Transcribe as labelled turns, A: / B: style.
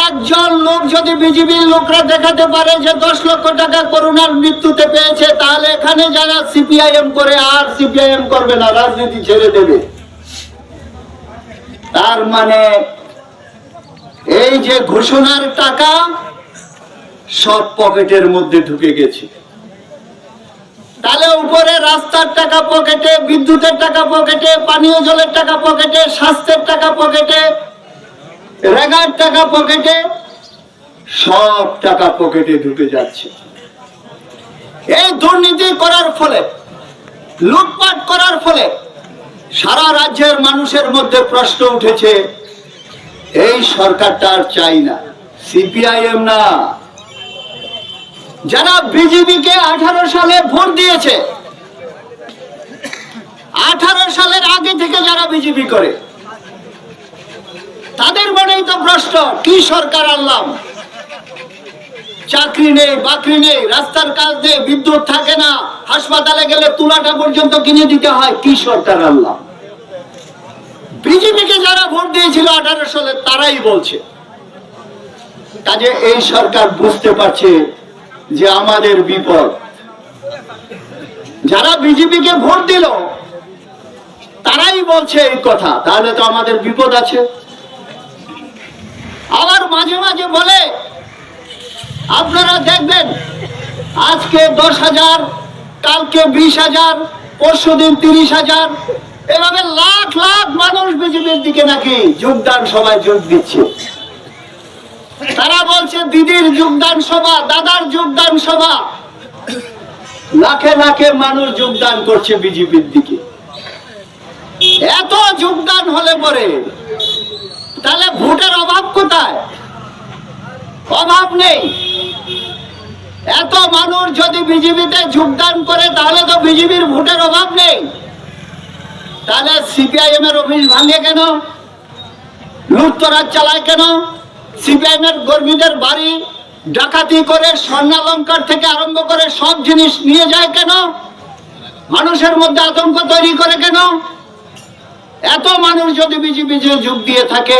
A: একজন লোক যদি বিজেপির লোকরা দেখাতে পারে যে 10 লক্ষ টাকা করোনার মৃত্যুতে পেয়েছে, তাহলে এখানে যারা সিপিআইএম করে আর সিপিআইএম করবে না, রাজনীতি ছেড়ে দেবে। তার মানে এই যে ঘোষণার টাকা সব পকেটের মধ্যে ঢুকে গেছে। তাহলে উপরে রাস্তার টাকা পকেটে, বিদ্যুতের টাকা পকেটে, পানীয় জলের টাকা পকেটে, স্বাস্থ্যের টাকা পকেটে, রেগার টাকা পকেটে, সব টাকা পকেটে ঢুকে যাচ্ছে। এই দুর্নীতি করার ফলে, লুটপাট করার ফলে সারা রাজ্যের মানুষের মধ্যে প্রশ্ন উঠেছে, এই সরকারটা আর চাই না, সিপিআইএম না। যারা বিজেপিকে 18 সালে ভোট দিয়েছে, 18 সালের আগে থেকে যারা বিজেপি করে, তাদের মনেই তো প্রশ্ন, কি সরকার আনলাম? চাকরি নেই, বাকরি নেই, রাস্তার কাজ নেই, বিদ্যুৎ থাকে না, হাসপাতালে গেলে তুলাটা পর্যন্ত কিনে দিতে হয়, কি সরকার আনলাম? বিজেপিকে যারা ভোট দিয়েছিল 18 সালে, তারাই বলছে। কাজে এই সরকার বুঝতে পারছে যে আমাদের বিপদ। যারা বিজেপিকে ভোট দিল তারাই বলছে এই কথা, তাহলে তো আমাদের বিপদ আছে। আবার মাঝে মাঝে বলে, আপনারা দেখবেন আজকে 10,000, কালকে 20,000, পরশুদিন 30,000, এভাবে লাখ লাখ মানুষ বিজেপির দিকে নাকি যোগদান সভায় যোগ দিচ্ছে। তারা বলছে দিদির যোগদান সভা, দাদার যোগদান সভা, লাখে লাখে মানুষ যোগদান করছে বিজেপির দিকে। এত যোগদান হলে পরে তাহলে ভোটের অভাব কোথায়? অভাব নেই। এত মানুষ যদি বিজেপিতে যোগদান করে, তাহলে তো বিজেপির ভোটের অভাব নেই। তাহলে সিপিআইএম এর অফিস ভাঙে কেন? লুটতরাজ চালায় কেন? সিপিআইএম এর কর্মীদের বাড়ি ডাকাতি করে, স্বর্ণালঙ্কার থেকে আরম্ভ করে সব জিনিস নিয়ে যায় কেন? মানুষের মধ্যে আতঙ্ক তৈরি করে কেন? এত মানুষ যদি বিজেপি যোগ দিয়ে থাকে,